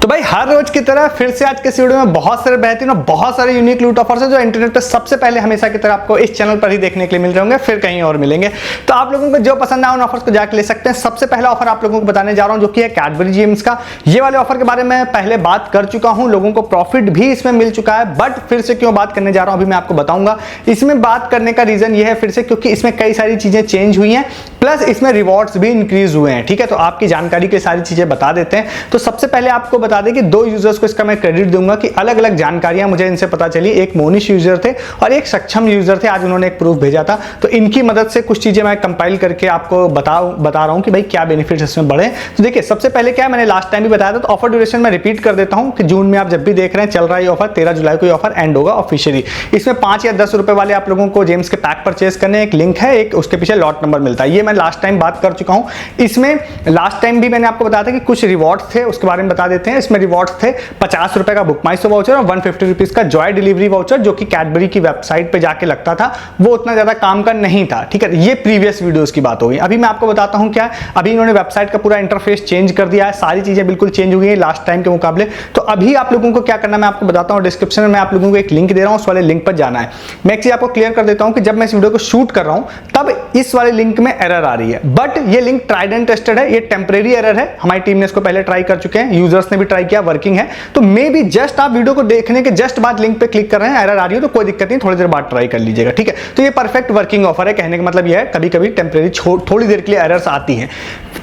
तो भाई हर रोज की तरह फिर से आज के इस वीडियो में बहुत सारे बेहतरीन और बहुत सारे यूनिक लूट ऑफर्स हैं जो इंटरनेट पे सबसे पहले हमेशा की तरह आपको इस चैनल पर ही देखने के लिए मिल रहे होंगे, फिर कहीं और मिलेंगे। तो आप लोगों को जो पसंद आए उन ऑफर्स को जाकर ले सकते हैं। सबसे पहला ऑफर आप लोगों को बताने जा रहा हूं जो कि है कैडबरी जेम्स का। ये वाले ऑफर के बारे में पहले बात कर चुका हूं, लोगों को प्रॉफिट भी इसमें मिल चुका है, बट फिर से क्यों बात करने जा रहा हूं अभी मैं आपको बताऊंगा। इसमें बात करने का रीजन ये है फिर से क्योंकि इसमें कई सारी चीजें चेंज हुई हैं, प्लस इसमें रिवॉर्ड्स भी इंक्रीज हुए हैं। ठीक है, तो आपकी जानकारी के सारी चीजें बता देते हैं। तो सबसे पहले आपको बता दें कि दो यूजर्स को इसका मैं क्रेडिट दूंगा कि अलग अलग जानकारियां मुझे इनसे पता चली। एक मोनिश यूजर थे और एक सक्षम यूजर थे, आज उन्होंने एक प्रूफ भेजा था, तो इनकी मदद से कुछ चीजें मैं कंपाइल करके आपको बता रहा हूं कि भाई क्या बेनिफिट्स इसमें बढ़े। तो देखिए सबसे पहले क्या है, मैंने लास्ट टाइम भी बताया था, तो ऑफर ड्यूरेशन में रिपीट कर देता हूं कि जून में आप जब भी देख रहे हैं चल रहा है ऑफर, 13 जुलाई को ऑफर एंड होगा ऑफिशियली। इसमें 5 या 10 रुपए वाले आप लोगों को जेम्स के पैक परचेज करने, एक लिंक है, एक उसके पीछे लॉट नंबर मिलता है। ये मैं लास्ट टाइम बात कर चुका हूं। इसमें लास्ट टाइम भी मैंने आपको बताया था कि कुछ रिवॉर्ड्स थे, उसके बारे में बता देते हैं। इसमें रिवॉर्ड्स थे 50 रुपए का बुक माई शो वाउचर और 150 रुपीज का जॉय डिलीवरी वाउचर, जो कि कैडबरी की वेबसाइट पे जाके लगता था, वो उतना ज्यादा काम का नहीं था। ठीक है, ये प्रीवियस वीडियोस की बात होगी। अभी मैं आपको बताता हूं क्या है, अभी इन्होंने वेबसाइट का पूरा इंटरफेस चेंज कर दिया है, सारी चीजें बिल्कुल चेंज हो गई है लास्ट टाइम के मुकाबले। तो अभी आप लोगों को क्या करना है मैं आपको बताता हूं, डिस्क्रिप्शन में मैं आप लोगों को एक लिंक दे रहा हूं, उस वाले लिंक पर जाना है। मैं एक चीज आपको क्लियर कर देता हूं कि जब मैं इस वीडियो को शूट कर रहा हूं तब इस वाले लिंक में एरर आ रही है, बट ये लिंक ट्राइड एंड टेस्टेड है, ये टेम्परेरी एरर है। हमारी टीम ने इसको पहले ट्राई कर चुके हैं, यूजर्स ने भी ट्राई किया, वर्किंग है। तो मे बी जस्ट आप वीडियो को देखने के जस्ट बाद लिंक पे क्लिक कर रहे हैं, एरर आ रही है तो कोई दिक्कत नहीं, थोड़ी देर बाद ट्राई कर लीजिएगा। ठीक है, तो ये परफेक्ट वर्किंग ऑफर है। कहने का मतलब ये है कभी कभी टेम्परेरी थोड़ी देर के लिए एरर्स आती हैं।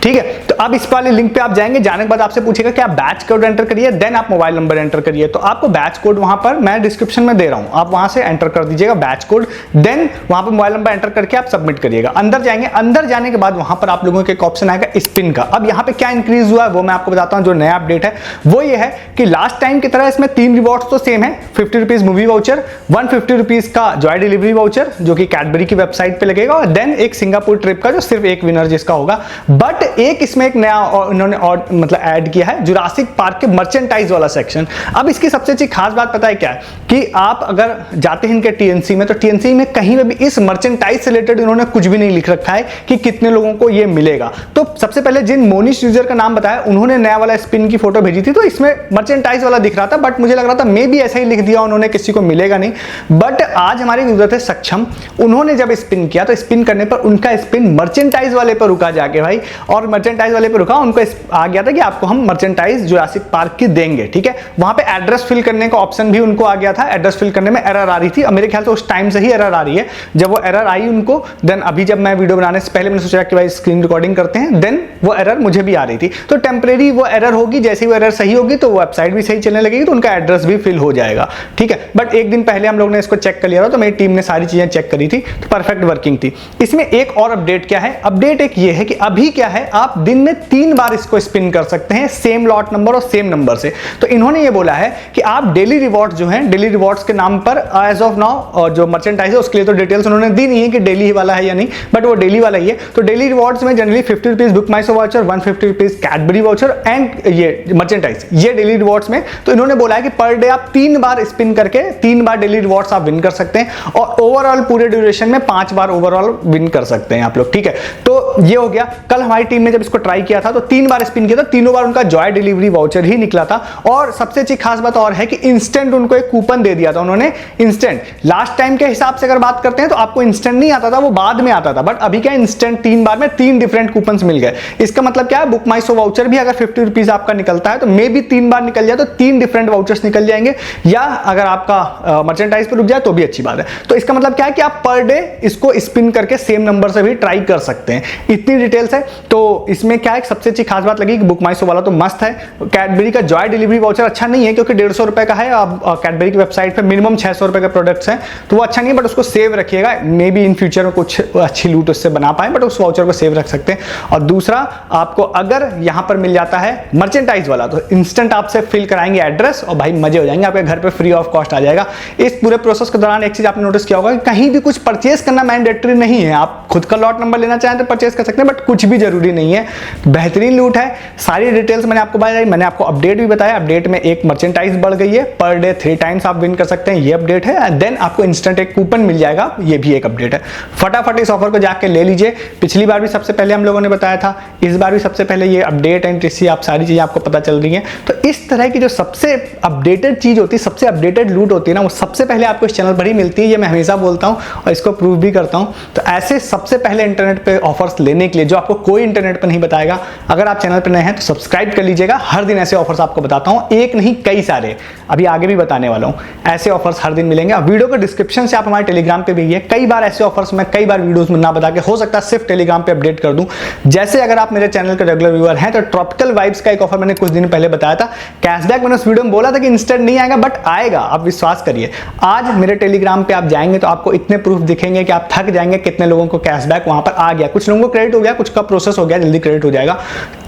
ठीक है, तो अब इस वाले लिंक पे आप जाएंगे, जाने के बाद आपसे पूछेगा कि आप बैच कोड एंटर करिए, देन आप मोबाइल नंबर एंटर करिए। तो आपको बैच कोड वहां पर मैं डिस्क्रिप्शन में दे रहा हूं, आप वहां से एंटर कर दीजिएगा बैच कोड, देन वहां पर मोबाइल नंबर एंटर करके आप सबमिट करिएगा। अंदर जाएंगे, अंदर जाने के बाद वहां पर आप लोगों को एक ऑप्शन आएगा स्पिन का। अब यहाँ पे क्या इंक्रीज हुआ है वो मैं आपको बताता हूं। जो नया अपडेट है वो ये है कि लास्ट टाइम की तरह इसमें 3 रिवॉर्ड्स तो सेम है, 50 रुपीज मूवी वाउचर, 150 रुपीज का जॉय डिलीवरी वाउचर जो कि कैडबरी की वेबसाइट पे लगेगा, और देन एक सिंगापुर ट्रिप का जो सिर्फ एक विनर जिसका होगा। बट एक इसमें एक नया इन्होंने और मतलब ऐड किया है, जुरासिक पार्क के मर्चेंटाइज वाला सेक्शन। अब इसकी सबसे अच्छी खास बात पता है क्या है कि आप अगर जाते हैं इनके टीएनसी में, तो टीएनसी में कहीं भी इस मर्चेंटाइज से रिलेटेड इन्होंने कुछ भी नहीं लिख रखा है कि कितने लोगों को ये मिलेगा। तो सबसे पहले जिन मोनिश यूजर का नाम बताया उन्होंने नया वाला स्पिन की फोटो भेजी थी, तो इसमें मर्चेंटाइज वाला दिख रहा था, बट मुझे लग रहा था मे भी ऐसा ही लिख दिया उन्होंने, किसी को मिलेगा नहीं। बट आज हमारे यूजर थे सक्षम, उन्होंने जब स्पिन किया तो स्पिन करने पर उनका स्पिन मर्चेंटाइज वाले पर रुका जाके भाई, और मर्चेंटाइज वाले पर रुका, उनको आ गया था कि आपको हम मर्चेंटाइज जुरासिक पार्क की देंगे। ठीक है, वहां पे एड्रेस फिल करने का ऑप्शन भी उनको आ गया था। एड्रेस फिल करने में एरर आ रही थी, मेरे ख्याल से उस टाइम से ही एरर आ रही है। जब वो एरर आई उनको, देन अभी जब मैं वीडियो बनाने से पहले मैंने सोचा कि भाई स्क्रीन रिकॉर्डिंग करते हैं, देन वो एरर मुझे भी आ रही थी। तो टेम्परेरी वो एरर होगी, जैसे ही वो एरर सही होगी तो वेबसाइट भी सही चलने लगेगी, तो उनका एड्रेस भी फिल हो जाएगा। ठीक है, बट एक दिन पहले हम लोग ने इसको चेक कर लिया था, तो मेरी टीम ने सारी चीजें चेक करी थी, तो परफेक्ट वर्किंग थी। इसमें एक और अपडेट क्या है, अपडेट एक ये है कि अभी क्या है, आप दिन में 3 बार इसको स्पिन कर सकते हैं, सेम लॉट नंबर और सेम नंबर से। तो इन्होंने ये बोला है कि आप डेली रिवॉर्ड्स जो हैं, डेली रिवॉर्ड्स के नाम पर एज ऑफ नाउ, और जो मर्चेंटाइज है उसके लिए तो डिटेल्स उन्होंने दी नहीं है कि डेली वाला है या नहीं, बट वो डेली वाला ही है। तो डेली रिवॉर्ड्स में generally 50 rupees book my show voucher, 150 rupees Cadbury voucher and ये मर्चेंटाइज, ये डेली रिवॉर्ड्स में। तो इन्होंने बोला है कि पर डे आप 3 बार स्पिन करके 3 बार डेली रिवॉर्ड्स आप विन कर सकते हैं, और ओवरऑल पूरे ड्यूरेशन में 5 बार ओवरऑल विन कर सकते हैं आप लोग। ठीक है, तो ये हो गया। कल हमारी टीम ने जब इसको ट्राई किया था तो 3 बार स्पिन किया था, तीनों बार उनका जॉय डिलीवरी वाउचर ही निकला था। और सबसे अच्छी खास बात और है कि इंस्टेंट उनको एक कूपन दे दिया था उन्होंने, इंस्टेंट। लास्ट टाइम के हिसाब से अगर बात करते हैं तो आपको इंस्टेंट नहीं आता था, वो बाद में आता था, बट अभी क्या इंस्टेंट 3 बार में 3 डिफरेंट कूपन मिल गए। इसका मतलब क्या है, बुक माई शो वाउचर भी अगर 50 रुपीज आपका निकलता है तो मे भी 3 बार निकल जाए तो 3 डिफरेंट वाउचर्स निकल जाएंगे, या अगर आपका मर्चेंटाइज पर रुक जाए तो भी अच्छी बात है। तो इसका मतलब क्या है कि आप पर डे इसको स्पिन करके सेम नंबर से भी ट्राई कर सकते हैं। इतनी डिटेल्स है। तो इसमें क्या है, सबसे अच्छी खास बात लगी कि बुक माई शो वाला तो मस्त है। कैडबरी का जॉय डिलीवरी वाउचर अच्छा नहीं है क्योंकि 150 रुपए का है। अब कैडबरी की वेबसाइट पे मिनिमम 600 रुपए के प्रोडक्ट्स हैं, तो वो अच्छा नहीं है, बट उसको सेव रखिएगा, मे बी इन फ्यूचर में कुछ अच्छी लूट उससे बना पाए, बट उस वाउचर को सेव रख सकते हैं। और दूसरा, आपको अगर यहां पर मिल जाता है मर्चेंटाइज वाला तो इंस्टेंट आपसे फिल कराएंगे एड्रेस, और भाई मजे हो जाएंगे, आपके घर पे फ्री ऑफ कॉस्ट आ जाएगा। इस पूरे प्रोसेस के दौरान एक चीज आपने नोटिस किया होगा कि कहीं भी कुछ परचेस करना मैंडेटरी नहीं है। आप खुद का लॉट नंबर लेना चाहें तो परचेस परचेस कर सकते हैं, बट कुछ भी जरूरी नहीं है, बेहतरीन लूट है। सारी डिटेल्स मैंने आपको बताई, मैंने आपको अपडेट भी बताया। अपडेट में एक मर्चेंटाइज बढ़ गई है, पर डे 3 टाइम्स आप विन कर सकते हैं, ये अपडेट है। देन आपको इंस्टेंट एक कूपन मिल जाएगा, ये भी एक अपडेट है। फटाफट इस ऑफर को जाके ले लीजिए। पिछली बार भी सबसे पहले हम लोगों ने बताया था, इस बार भी सबसे पहले ये अपडेट एंड ट्रिसी आप सारी चीजें आपको पता चल रही हैं। तो इस तरह की जो सबसे अपडेटेड चीज होती है, सबसे अपडेटेड लूट होती है ना, वो सबसे पहले आपको इस चैनल पर ही मिलती है। ये मैं हमेशा बोलता हूं और इसको प्रूव भी करता हूं। तो ऐसे सबसे पहले इंटरनेट पे ऑफर्स लेने के लिए जो आपको कोई इंटरनेट पर नहीं बताएगा, अगर आप चैनल पर नए हैं तो सब्सक्राइब कर लीजिएगा। हर दिन ऐसे ऑफर्स आपको बताता हूं, एक नहीं कई सारे, अभी आगे भी बताने वाला हूं। ऐसे ऑफर्स हर दिन मिलेंगे। अब वीडियो को डिस्क्रिप्शन से आप हमारे टेलीग्राम पे भी है, कई बार ऐसे ऑफर्स मैं कई बार वीडियोस में ना बता के हो सकता है सिर्फ टेलीग्राम पे अपडेट कर दूं। जैसे अगर आप मेरे चैनल के रेगुलर व्यूअर हैं तो ट्रॉपिकल वाइब्स का एक ऑफर मैंने कुछ दिन पहले बताया था। कैशबैक मैंने उस वीडियो में बोला था कि इंस्टेंट नहीं आएगा, बट आएगा, आप विश्वास करिए। आज मेरे टेलीग्राम पे आप जाएंगे तो आपको इतने प्रूफ दिखेंगे कि आप थक जाएंगे कितने लोगों को कैशबैक वहां पर आ गया। कुछ लोगों को क्रेडिट हो गया, कुछ का प्रोसेस हो गया, जल्दी क्रेडिट हो जाएगा।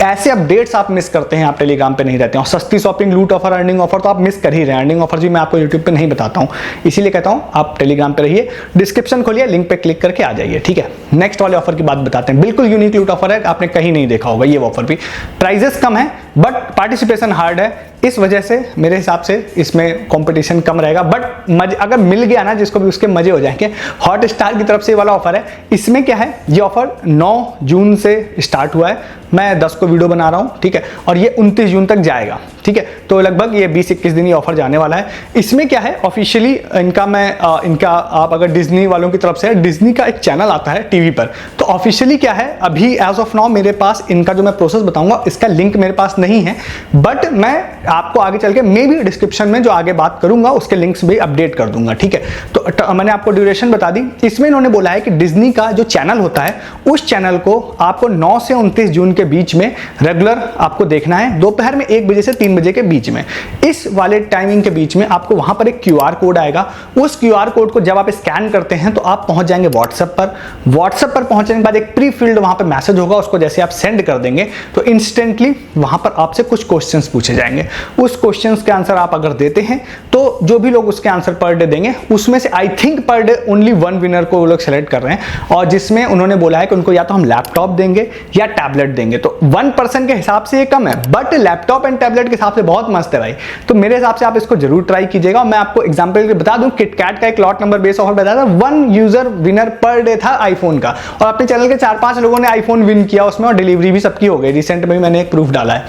ऐसे अपडेट्स आप मिस करते हैं, आप टेलीग्राम पे नहीं रहते हैं। और सस्ती शॉपिंग, लूट ऑफर, अर्निंग ऑफर तो आप मिस कर ही रहे हैं। अर्निंग ऑफर भी मैं आपको यूट्यूब पे नहीं बताता हूं, इसीलिए कहता हूं आप टेलीग्राम पे रहिए। डिस्क्रिप्शन खोलिए, लिंक पे क्लिक करके आ जाइए, ठीक है। नेक्स्ट वाले ऑफर की बात बताते हैं। बिल्कुल यूनिक लूट ऑफर है, आपने कहीं नहीं देखा होगा ये ऑफर भी। प्राइजेस कम है बट पार्टिसिपेशन हार्ड है, इस वजह से मेरे हिसाब से इसमें कंपटीशन कम रहेगा। बट मजे अगर मिल गया ना जिसको भी, उसके मजे हो जाएंगे। हॉटस्टार की तरफ से ये वाला ऑफर है। इसमें क्या है, ये ऑफर 9 जून से स्टार्ट हुआ है। मैं 10 को वीडियो बना रहा हूं, ठीक है, और ये 29 जून तक जाएगा, ठीक है। तो लगभग ये 20-21 दिन ये ऑफर जाने वाला है। इसमें क्या है, ऑफिशियली इनका आप अगर डिज्नी वालों की तरफ से, डिज्नी का एक चैनल आता है टीवी पर, तो ऑफिशियली क्या है, अभी एज ऑफ नाउ मेरे पास इनका जो मैं प्रोसेस बताऊंगा इसका लिंक मेरे पास नहीं है, बट मैं आपको आगे चल के मे भी डिस्क्रिप्शन में जो आगे बात करूंगा उसके लिंक्स भी अपडेट कर दूंगा, ठीक है। तो मैंने आपको ड्यूरेशन बता दी। इसमें इन्होंने बोला है कि डिज्नी का जो चैनल होता है उस चैनल को आपको 9 से 29 जून के बीच में रेगुलर आपको देखना है, दोपहर में 1 बजे से 3 बजे के बीच में। इस वाले टाइमिंग के बीच में आपको वहां पर एक QR कोड आएगा। उस QR कोड को जब आप स्कैन करते हैं तो आप पहुंच जाएंगे व्हाट्सएप पर। व्हाट्सएप पर पहुंचने के बाद एक प्री फिल्ड वहां पर मैसेज होगा, उसको जैसे आप सेंड कर देंगे तो इंस्टेंटली वहां पर आपसे कुछ क्वेश्चंस पूछे जाएंगे। उस क्वेश्चंस के आंसर आप अगर देते हैं तो जो भी लोग उसके आंसर पर डे देंगे उसमें से I think per day only 1 winner को वो लोग सेलेक्ट कर रहे हैं, और जिसमें उन्होंने बोला है कि उनको या तो हम लैपटॉप देंगे या टैबलेट देंगे। तो 1% के हिसाब से ये कम है, बट लैपटॉप एंड टैबलेट के हिसाब से बहुत मस्त है भाई। तो मेरे हिसाब से आप इसको जरूर ट्राई कीजिएगा। मैं आपको एग्जांपल बता दूं, किटकैट का एक लॉट नंबर बेस ऑफर बताया था, 1 यूजर विनर पर डे था आईफोन का, और अपने चैनल के 4-5 लोगों ने आईफोन विन किया उसमें, और डिलीवरी भी सबकी हो गई। रिसेंट में मैंने एक प्रूफ डाला है।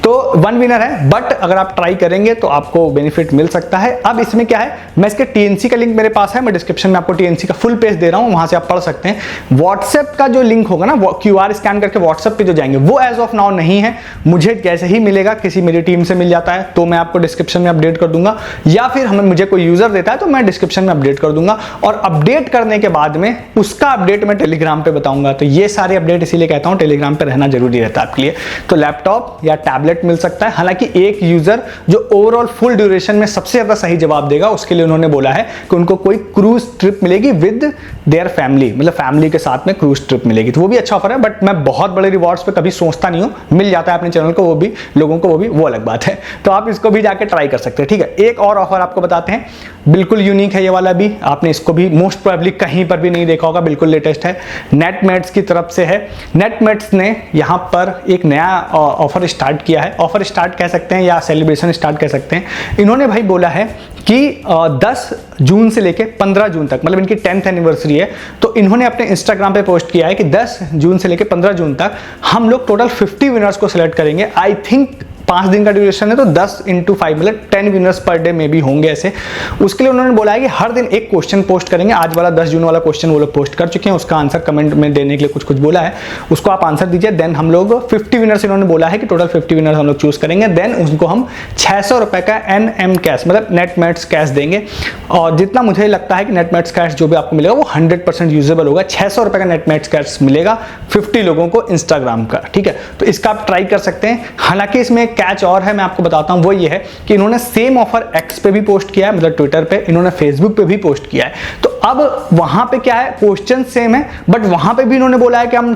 तो 1 विनर है, बट अगर आप ट्राई करेंगे तो आपको बेनिफिट मिल सकता है। अब इसमें क्या है, मैं इसके TNC का लिंक मेरे पास है, मैं डिस्क्रिप्शन में आपको TNC का फुल पेज दे रहा हूं, वहां से आप पढ़ सकते हैं। व्हाट्सएप का जो लिंक होगा ना, QR स्कैन करके व्हाट्सएप पे जो जाएंगे, वो एज ऑफ नाउ नहीं है। मुझे जैसे ही मिलेगा, किसी मेरी टीम से मिल जाता है तो मैं आपको डिस्क्रिप्शन में अपडेट कर दूंगा, या फिर मुझे कोई यूजर देता है तो मैं डिस्क्रिप्शन में अपडेट कर दूंगा। और अपडेट करने के बाद में उसका अपडेट मैं टेलीग्राम पे बताऊंगा। तो ये सारे अपडेट इसीलिए कहता हूं टेलीग्राम पे रहना जरूरी रहता है आपके लिए। तो लैपटॉप या टैबलेट मिल सकता है। हालांकि एक यूजर जो ओवरऑल फुल ड्यूरेशन में सबसे ज्यादा सही जवाब देगा उसके लिए उन्होंने बोला है कि उनको कोई क्रूज ट्रिप मिलेगी विद देयर फैमिली, मतलब फैमिली के साथ में क्रूज ट्रिप मिलेगी। तो वो भी अच्छा ऑफर है, बट मैं बहुत बड़े रिवॉर्ड्स पे कभी सोचता नहीं हूं। मिल जाता है अपने चैनल को, वो भी लोगों को, वो अलग बात है। तो आप इसको भी जाके ट्राई कर सकते हैं, ठीक है। एक और ऑफर आपको बताते हैं, बिल्कुल यूनिक है ये वाला भी। आपने इसको भी मोस्ट प्रोबेबली कहीं पर भी नहीं देखा होगा, बिल्कुल लेटेस्ट है। नेटमेट्स की तरफ से है। नेटमेट्स ने यहाँ पर एक नया ऑफर स्टार्ट किया है। ऑफर स्टार्ट कह सकते हैं या सेलिब्रेशन स्टार्ट कह सकते हैं। इन्होंने भाई बोला है कि 10 जून से लेके 15 जून तक, मतलब इनकी 10th एनिवर्सरी है, तो इन्होंने अपने इंस्टाग्राम पे पोस्ट किया है कि 10 जून से लेके 15 जून तक हम लोग टोटल 50 विनर्स को सिलेक्ट करेंगे। आई थिंक 5 दिन का ड्यूरेशन है, तो 10 × 5 मतलब 10 विनर्स पर डे में भी होंगे ऐसे। उसके लिए उन्होंने बोला है कि हर दिन एक क्वेश्चन पोस्ट करेंगे। आज वाला 10 जून वाला क्वेश्चन वो लोग पोस्ट कर चुके हैं, उसका आंसर कमेंट में देने के लिए कुछ बोला है, उसको आप आंसर दीजिए। देन हम लोग 50 विनर्स, इन्होंने बोला है कि टोटल 50 विनर्स हम लोग चूज करेंगे। देन उनको हम 600 रुपए का NM कैश, मतलब नेटमेट्स कैश देंगे। और जितना मुझे लगता है कि नेटमेट्स कैश जो भी आपको मिलेगा वो 100% यूजेबल होगा। 600 रुपए का नेटमेट्स कैश मिलेगा 50 लोगों को इंस्टाग्राम का, ठीक है। तो इसका आप ट्राई कर सकते हैं। हालांकि इसमें कैच और है, मैं आपको बताता हूं, वो ये है कि इन्होंने सेम ऑफर X पे भी पोस्ट किया है, मतलब ट्विटर पे, इन्होंने फेसबुक पे भी पोस्ट किया है। तो अब वहां पे क्या है, क्वेश्चन सेम है, बट वहां पे भी इन्होंने बोला है कि हम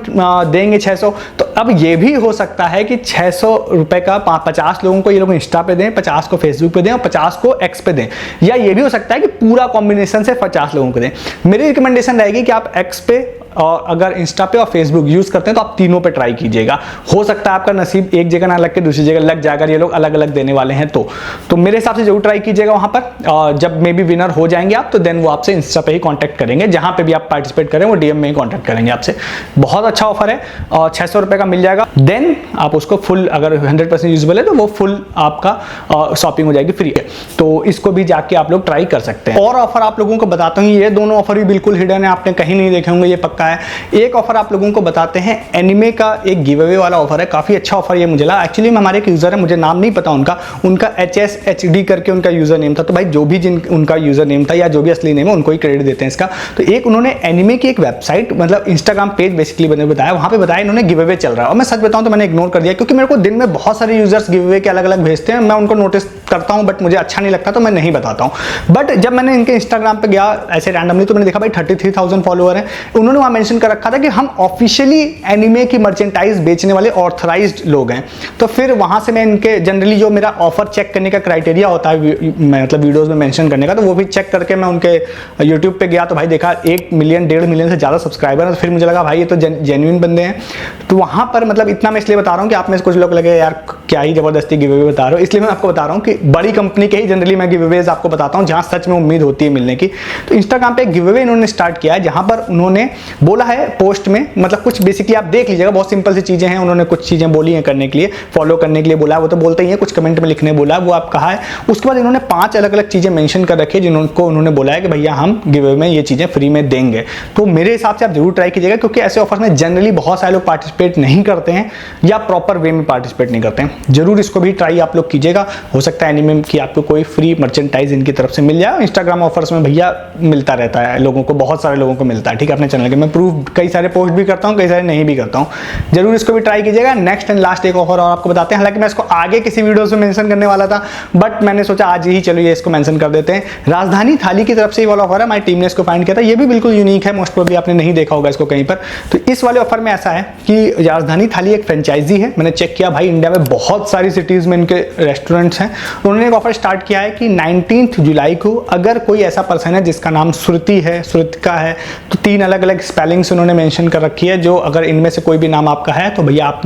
देंगे 600। तो अब ये भी हो सकता है कि 600 रुपए का 50 लोगों को ये लोग इंस्टा पे दें, 50 को फेसबुक पे दें और 50 को X पे दें, या ये भी हो सकता है कि पूरा कॉम्बिनेशन से 50 लोगों को दें। मेरी रिकमेंडेशन रहेगी कि आप X पे और अगर इंस्टा पे और फेसबुक यूज़ करते हैं तो आप तीनों पे ट्राई कीजिएगा। हो सकता है आपका नसीब एक जगह ना लग के दूसरी जगह लग जाएगा, ये लोग अलग अलग देने वाले हैं। तो मेरे हिसाब से जरूर ट्राई कीजिएगा वहाँ पर। जब मे बी विनर हो जाएंगे आप, तो देन वो आपसे इंस्टा पे ही कॉन्टैक्ट करेंगे, जहाँ पे भी आप पार्टिसिपेट करें वो डीएम में ही कॉन्टैक्ट करेंगे आपसे। बहुत अच्छा ऑफर है और 600 रुपये का मिल जाएगा। देन आप उसको फुल, अगर 100% यूजेबल है तो वो फुल आपका शॉपिंग हो जाएगी फ्री है। तो इसको भी जाके आप लोग ट्राई कर सकते हैं। और ऑफर आप लोगों को बताता हूँ, ये दोनों ऑफर भी बिल्कुल हिडन है, आपने कहीं नहीं देखे होंगे, ये पक्का है। एक ऑफर आप लोगों को बताते हैं, एनिमे का एक गिव अवे वाला ऑफर है, काफी अच्छा ऑफर ये मुझे लगा। एक्चुअली में हमारे एक यूजर है, मुझे नाम नहीं पता उनका HSHD करके उनका यूजर नेम था। तो भाई जो भी उनका यूजर नेम था या जो भी असली नेम है उनको ही क्रेडिट देते हैं इसका। तो एक उन्होंने एनिमे की एक वेबसाइट, मतलब इंस्टाग्राम पेज बेसिकली बने बताया, वहां पे बताया इन्होंने गिव अवे चल रहा है। और मैं सच बताऊं तो मैंने इग्नोर कर दिया, क्योंकि मेरे को दिन में बहुत सारे यूजर्स गिव अवे के अलग अलग भेजते हैं, मैं उनको नोटिस करता हूं, बट मुझे अच्छा नहीं लगता तो मैं नहीं बताता हूं। बट जब मैंने इनके इंस्टाग्राम पे गया ऐसे रैंडमली, तो मैंने देखा भाई 33,000 फॉलोअर हैं। उन्होंने वहां मेंशन कर रखा था कि हम ऑफिशियली एनिमे की मर्चेंटाइज बेचने वाले ऑथराइज्ड लोग हैं। तो फिर वहां से मैं इनके जनरली जो मेरा ऑफर चेक करने का क्राइटेरिया होता है, मतलब वीडियोस में मेंशन करने का, तो वो भी चेक करके मैं उनके यूट्यूब पे गया तो भाई देखा 1 मिलियन 1.5 मिलियन से ज़्यादा सब्सक्राइबर हैं। तो फिर मुझे लगा भाई ये तो जेन्युइन बंदे हैं। तो वहां पर मतलब इतना मैं इसलिए बता रहा हूँ कि आप में से कुछ लोग लगे यार क्या ही जबरदस्ती गिव अवे बता रहे हो, इसलिए मैं आपको बता रहा हूँ कि बड़ी कंपनी के ही जनरली मैं गिव अवेज आपको बताता हूँ जहां सच में उम्मीद होती है मिलने की। तो इंस्टाग्राम पे एक गिव अवे इन्होंने स्टार्ट किया है, जहां पर उन्होंने बोला है पोस्ट में, मतलब कुछ बेसिकली आप देख लीजिएगा, बहुत सिंपल सी चीजें हैं। उन्होंने कुछ चीजें बोली हैं करने के लिए, फॉलो करने के लिए बोला है, वो तो बोलते ही है, कुछ कमेंट में लिखने बोला, वो आप कहा है। उसके बाद इन्होंने 5 अलग अलग चीजें मेंशन कर रखी है जिनको उन्होंने बोला है कि भैया हम गिव अवे में ये चीजें फ्री में देंगे। तो मेरे हिसाब से आप जरूर ट्राई कीजिएगा, क्योंकि ऐसे ऑफर्स में जनरली बहुत सारे लोग पार्टिसिपेट नहीं करते हैं या प्रॉपर वे में पार्टिसिपेट नहीं करते हैं। जरूर इसको भी ट्राई आप लोग कीजिएगा, हो सकता है एनिमे की आपको कोई फ्री मर्चेंटाइज इनकी तरफ से मिल जाए। इंस्टाग्राम ऑफर्स में भैया मिलता रहता है लोगों को, बहुत सारे लोगों को मिलता है, ठीक है, अपने चैनल के। मैं प्रूव कई सारे पोस्ट भी करता हूँ, कई सारे नहीं भी करता हूँ। जरूर इसको भी ट्राई कीजिएगा। नेक्स्ट एंड लास्ट एक ऑफर और आपको बताते हैं, हालांकि मैं इसको आगे किसी वीडियो में मेंशन करने वाला था, बट मैंने सोचा आज ही चलो ये इसको मेंशन कर देते हैं। राजधानी थाली की तरफ से ये वाला ऑफर है, हमारी टीम ने इसको फाइंड किया था। ये भी बिल्कुल यूनिक है, मोस्ट प्रोबेबली आपने नहीं देखा होगा इसको कहीं पर। तो इस वाले ऑफर में ऐसा है कि राजधानी थाली एक फ्रेंचाइजी है, मैंने चेक किया भाई इंडिया में बहुत सारी सिटीज में इनके रेस्टोरेंट्स हैं। उन्होंने एक ऑफर स्टार्ट किया है कि 19 जुलाई को अगर कोई ऐसा पर्सन है जिसका नाम श्रुति है, श्रुतिका है, तो 3 अलग अलग स्पेलिंग्स उन्होंने मेंशन कर रखी है, जो अगर इनमें से कोई भी नाम आपका है तो भैया आप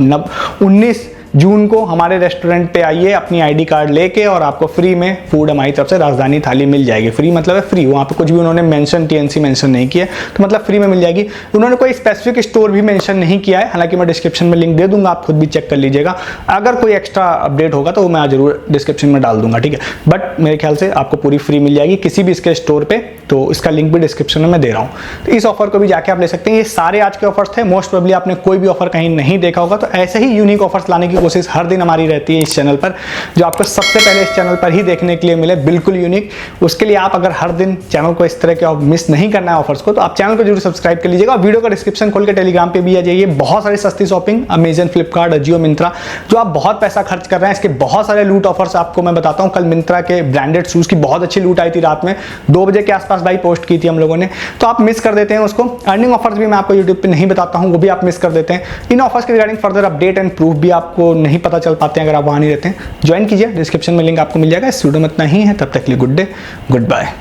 19 जून को हमारे रेस्टोरेंट पे आइए अपनी आईडी कार्ड लेके, और आपको फ्री में फूड हमारी तरफ से राजधानी थाली मिल जाएगी। फ्री मतलब है फ्री, वहाँ पे कुछ भी उन्होंने मेंशन TNC मेंशन नहीं किया, तो मतलब फ्री में मिल जाएगी। उन्होंने कोई स्पेसिफिक स्टोर भी मेंशन नहीं किया है, हालांकि मैं डिस्क्रिप्शन में लिंक दे दूंगा, आप खुद भी चेक कर लीजिएगा। अगर कोई एक्स्ट्रा अपडेट होगा तो मैं जरूर डिस्क्रिप्शन में डाल दूंगा, ठीक है। बट मेरे ख्याल से आपको पूरी फ्री मिल जाएगी किसी भी इसके स्टोर पे, तो इसका लिंक भी डिस्क्रिप्शन में मैं दे रहा हूँ। तो इस ऑफर को भी जाके आप ले सकते हैं। ये सारे आज के ऑफर्स थे, मोस्ट प्रोबेबली आपने कोई भी ऑफर कहीं नहीं देखा होगा। तो ऐसे ही यूनिक ऑफर्स लाने की कोशिश हर दिन हमारी रहती है इस चैनल पर, जो आपको सबसे पहले इस चैनल पर ही देखने के लिए मिले, बिल्कुल यूनिक। उसके लिए आप अगर हर दिन चैनल को इस तरह के मिस नहीं करना है ऑफर्स को, तो आप चैनल को जरूर सब्सक्राइब कर लीजिएगा। वीडियो का डिस्क्रिप्शन खोल के टेलीग्राम पे भी आ जाइए। बहुत सारी सस्ती शॉपिंग, अमेजन, फ्लिपकार्ट, अजियो, मिंत्रा, जो आप बहुत पैसा खर्च कर रहे हैं, इसके बहुत सारे लूट ऑफर्स आपको मैं बताता हूँ। कल मिंत्रा के ब्रांडेड शूज की बहुत अच्छी लूट आई थी, रात में 2 बजे के आसपास भाई पोस्ट की थी हम लोगों ने, तो आप मिस कर देते हैं उसको। अर्निंग ऑफर्स भी मैं आपको यूट्यूब पे नहीं बताता हूँ, वो भी आप मिस कर देते हैं। इन ऑफर्स के regarding further update and proof भी आपको नहीं पता चल पाते हैं अगर आप वहां नहीं रहते हैं। ज्वाइन कीजिए, डिस्क्रिप्शन में लिंक आपको मिल जाएगा। इस वीडियो में इतना ही है, तब तक के लिए गुड डे, गुड बाय।